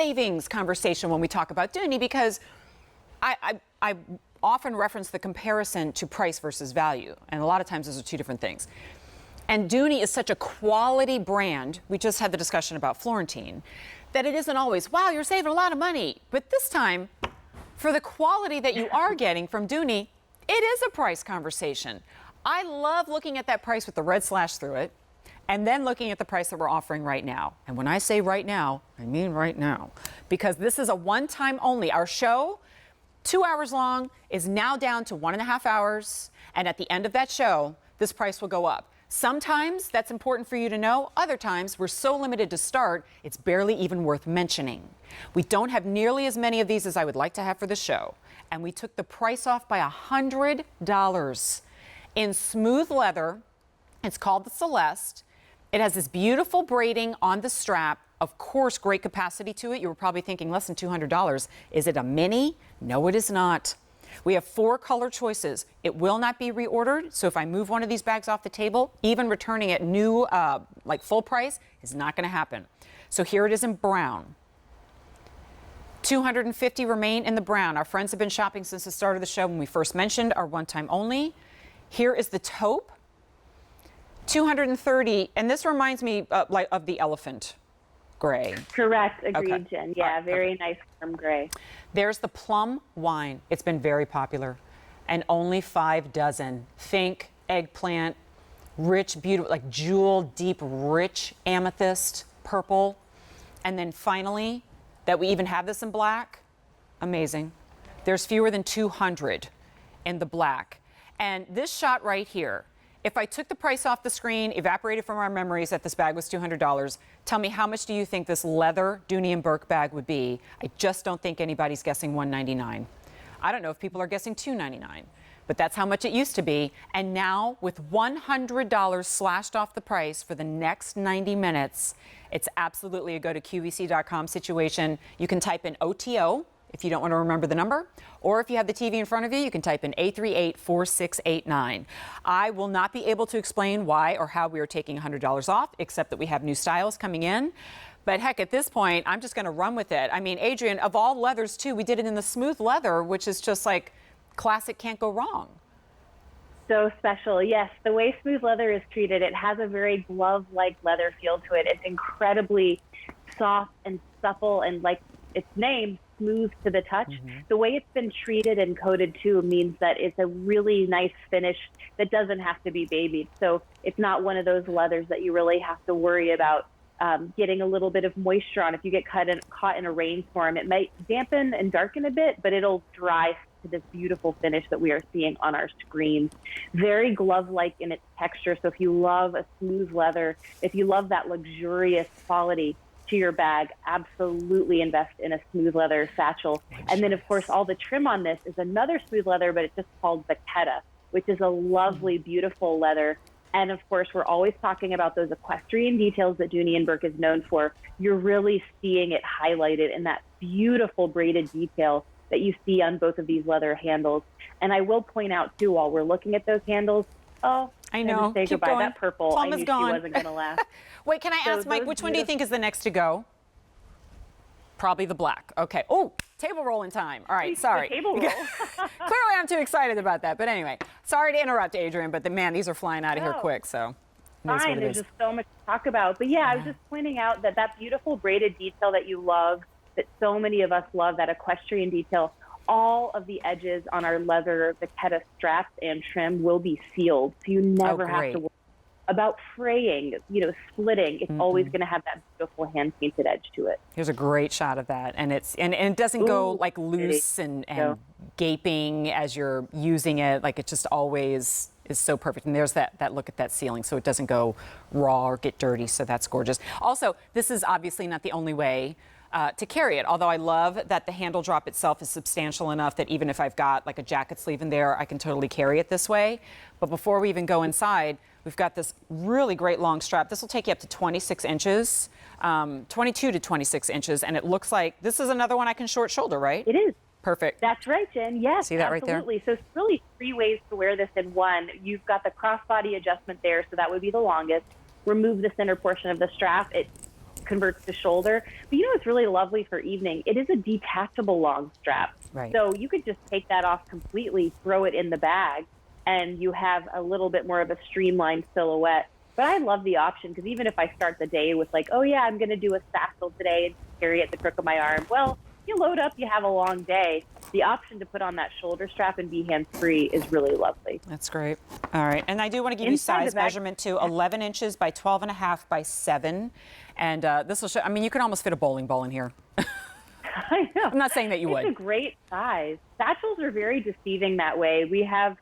savings conversation when we talk about Dooney, because I often reference the comparison to price versus value. And a lot of times those are two different things. And Dooney is such a quality brand, we just had the discussion about Florentine, that it isn't always, wow, you're saving a lot of money. But this time, for the quality that you are getting from Dooney, it is a price conversation. I love looking at that price with the red slash through it, and then looking at the price that we're offering right now. And when I say right now, I mean right now, because this is a one-time only. Our show, 2 hours long, is now down to 1.5 hours, and at the end of that show, this price will go up. Sometimes that's important for you to know. Other times, we're so limited to start, it's barely even worth mentioning. We don't have nearly as many of these as I would like to have for the show, and we took the price off by $100 in smooth leather. It's called the Celeste. It has this beautiful braiding on the strap. Of course, great capacity to it. You were probably thinking less than $200. Is it a mini? No, it is not. We have 4 color choices. It will not be reordered. So if I move one of these bags off the table, even returning it new, like full price, is not going to happen. So here it is in brown. 250 remain in the brown. Our friends have been shopping since the start of the show when we first mentioned our one-time only. Here is the taupe. 230, and this reminds me of the elephant gray. Correct. Agreed, Okay. Jen. Yeah, Right. very nice warm gray. There's the plum wine. It's been very popular, and only 5 dozen. Think eggplant, rich, beautiful, like jewel, deep, rich amethyst, purple. And then finally, that we even have this in black, amazing. There's fewer than 200 in the black. And this shot right here, if I took the price off the screen, evaporated from our memories that this bag was $200, tell me how much do you think this leather Dooney and Bourke bag would be? I just don't think anybody's guessing $199. I don't know if people are guessing $299, but that's how much it used to be. And now with $100 slashed off the price for the next 90 minutes, it's absolutely a go to QVC.com situation. You can type in OTO if you don't want to remember the number, or if you have the TV in front of you, you can type in 838-4689. I will not be able to explain why or how we are taking $100 off, except that we have new styles coming in. But heck, at this point, I'm just going to run with it. I mean, Adrienne, of all leathers too, we did it in the smooth leather, which is just like classic, can't go wrong. So special. Yes, the way smooth leather is treated, it has a very glove-like leather feel to it. It's incredibly soft and supple, and like its name, smooth to the touch. The way it's been treated and coated too means that it's a really nice finish that doesn't have to be babied. So it's not one of those leathers that you really have to worry about getting a little bit of moisture on. If you get caught in a rainstorm, it might dampen and darken a bit, but it'll dry to this beautiful finish that we are seeing on our screens. Very glove-like in its texture. So if you love a smooth leather, if you love that luxurious quality to your bag, absolutely invest in a smooth leather satchel. And then, of course, all the trim on this is another smooth leather, but it's just called Vachetta, which is a lovely, beautiful leather. And, of course, we're always talking about those equestrian details that Dooney and Bourke is known for. You're really seeing it highlighted in that beautiful braided detail that you see on both of these leather handles. And I will point out, too, while we're looking at those handles, I know. Say Keep goodbye. going. That purple, Plum I is knew gone. she wasn't going to last. Wait, can I ask, Mike, which one do you think is the next to go? Probably the black. Okay. Oh, table roll in time. All right, sorry. The table roll. Clearly, I'm too excited about that. But anyway, sorry to interrupt, Adrienne, but man, these are flying out of here quick, so. Fine, there's just so much to talk about. But yeah, I was just pointing out that beautiful braided detail that you love, that so many of us love, that equestrian detail, all of the edges on our leather Vachetta straps and trim will be sealed. So you never have to worry about fraying, splitting. It's always going to have that beautiful hand-painted edge to it. Here's a great shot of that. And it doesn't go like loose and gaping as you're using it. Like it just always is so perfect. And there's that look at that ceiling, so it doesn't go raw or get dirty. So that's gorgeous. Also, this is obviously not the only way to carry it, although I love that the handle drop itself is substantial enough that even if I've got like a jacket sleeve in there, I can totally carry it this way. But before we even go inside, we've got this really great long strap. This will take you up to 26 inches, 22 to 26 inches, and it looks like this is another one I can short shoulder, right? It is. Perfect. That's right, Jen. Yes, see that absolutely. Right there? So it's really 3 ways to wear this in one. You've got the crossbody adjustment there, so that would be the longest. Remove the center portion of the strap. It converts to shoulder. But you know what's really lovely for evening? It is a detachable long strap. Right. So you could just take that off completely, throw it in the bag, and you have a little bit more of a streamlined silhouette. But I love the option because even if I start the day with like, oh yeah, I'm going to do a satchel today and carry it at the crook of my arm. Well, you load up, you have a long day. The option to put on that shoulder strap and be hands-free is really lovely. That's great. All right. And I do want to give you size measurement too, 11 inches by 12 and a half by 7. And this will show, I mean, you can almost fit a bowling ball in here. I know. I'm not saying that you would. It's a great size. Satchels are very deceiving that way. We have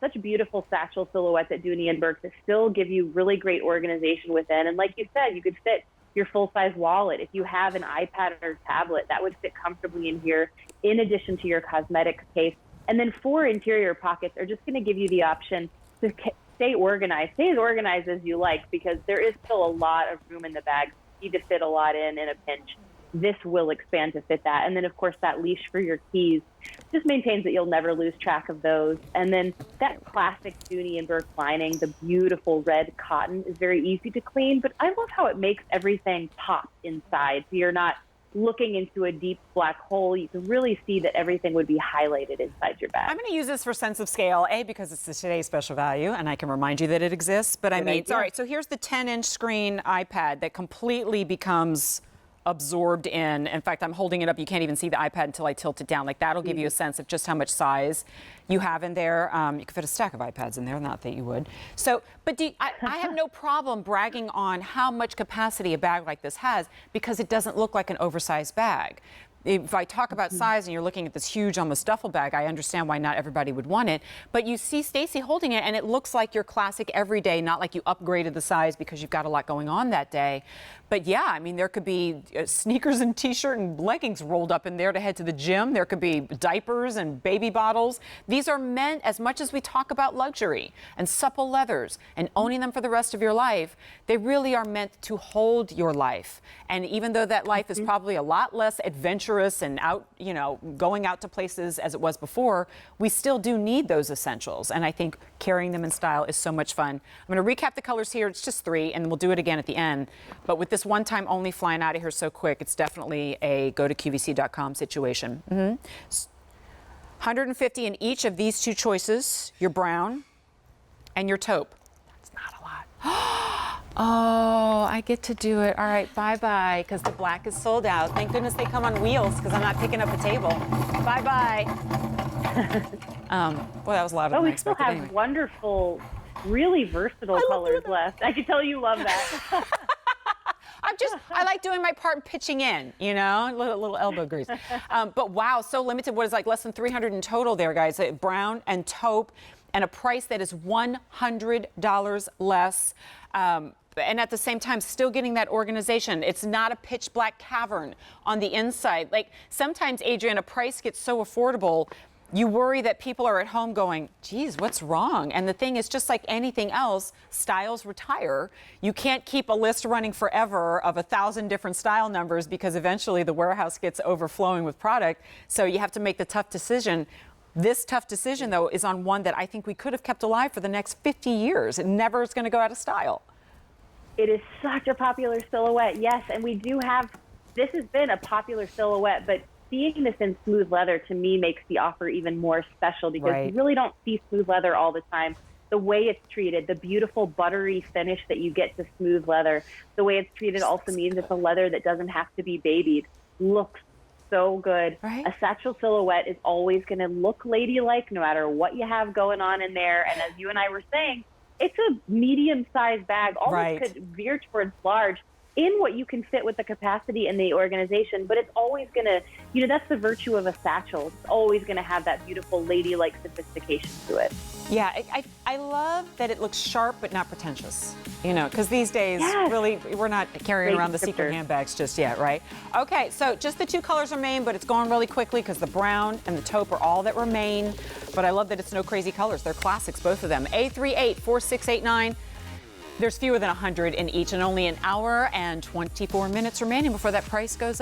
such beautiful satchel silhouettes at Dooney and Bourke that still give you really great organization within. And like you said, you could fit your full-size wallet. If you have an iPad or tablet, that would fit comfortably in here, in addition to your cosmetics case. And then 4 interior pockets are just going to give you the option to stay organized. Stay as organized as you like, because there is still a lot of room in the bag. You need to fit a lot in a pinch. This will expand to fit that. And then, of course, that leash for your keys just maintains that you'll never lose track of those. And then that classic Dooney and Bourke lining, the beautiful red cotton, is very easy to clean. But I love how it makes everything pop inside. So you're not looking into a deep black hole. You can really see that everything would be highlighted inside your bag. I'm going to use this for sense of scale, A, because it's today's special value, and I can remind you that it exists. But I mean, all right, so here's the 10-inch screen iPad that completely becomes absorbed in fact, I'm holding it up. You can't even see the iPad until I tilt it down. Like, that'll give you a sense of just how much size you have in there. You could fit a stack of iPads in there, not that you would. So, but I have no problem bragging on how much capacity a bag like this has, because it doesn't look like an oversized bag. If I talk about size and you're looking at this huge, almost duffel bag, I understand why not everybody would want it. But you see Stacy holding it, and it looks like your classic everyday, not like you upgraded the size because you've got a lot going on that day. But yeah, I mean, there could be sneakers and T-shirt and leggings rolled up in there to head to the gym. There could be diapers and baby bottles. These are meant, as much as we talk about luxury and supple leathers and owning them for the rest of your life, they really are meant to hold your life. And even though that life is probably a lot less adventurous and out, you know, going out to places as it was before, we still do need those essentials. And I think carrying them in style is so much fun. I'm going to recap the colors here. It's just 3, and we'll do it again at the end. But with this one time only flying out of here so quick, it's definitely a go to QVC.com situation. 150 in each of these 2 choices, your brown and your taupe. That's not a lot. Oh, I get to do it. All right, bye-bye, because the black is sold out. Thank goodness they come on wheels, because I'm not picking up a table. Bye-bye. Boy, that was louder than I expected. We still have anyway. Wonderful, really versatile colors left. I can tell you love that. I like doing my part and pitching in, you know, little elbow grease. But wow, so limited. What is like less than 300 in total there, guys? Brown and taupe, and a price that is $100 less. And at the same time, still getting that organization. It's not a pitch black cavern on the inside. Like, sometimes, Adrienne, a price gets so affordable, you worry that people are at home going, geez, what's wrong? And the thing is, just like anything else, styles retire. You can't keep a list running forever of 1,000 different style numbers, because eventually the warehouse gets overflowing with product. So you have to make the tough decision. This tough decision, though, is on one that I think we could have kept alive for the next 50 years. It never is going to go out of style. It is such a popular silhouette, yes. And we do have, this has been a popular silhouette, but seeing this in smooth leather, to me, makes the offer even more special, because you really don't see smooth leather all the time. The way it's treated, the beautiful buttery finish that you get to smooth leather, the way it's treated also means it's a leather that doesn't have to be babied. Looks so good. A satchel silhouette is always going to look ladylike no matter what you have going on in there. And as you and I were saying, it's a medium-sized bag. Almost could veer towards large in what you can fit with the capacity and the organization, but it's always going to, you know, that's the virtue of a satchel. It's always going to have that beautiful ladylike sophistication to it. Yeah, I love that it looks sharp but not pretentious, you know, because these days, really, we're not carrying around the secret handbags just yet, right? Okay, so just the 2 colors remain, but it's going really quickly because the brown and the taupe are all that remain. But I love that it's no crazy colors. They're classics, both of them. 838-4689. There's fewer than 100 in each, and only an hour and 24 minutes remaining before that price goes up.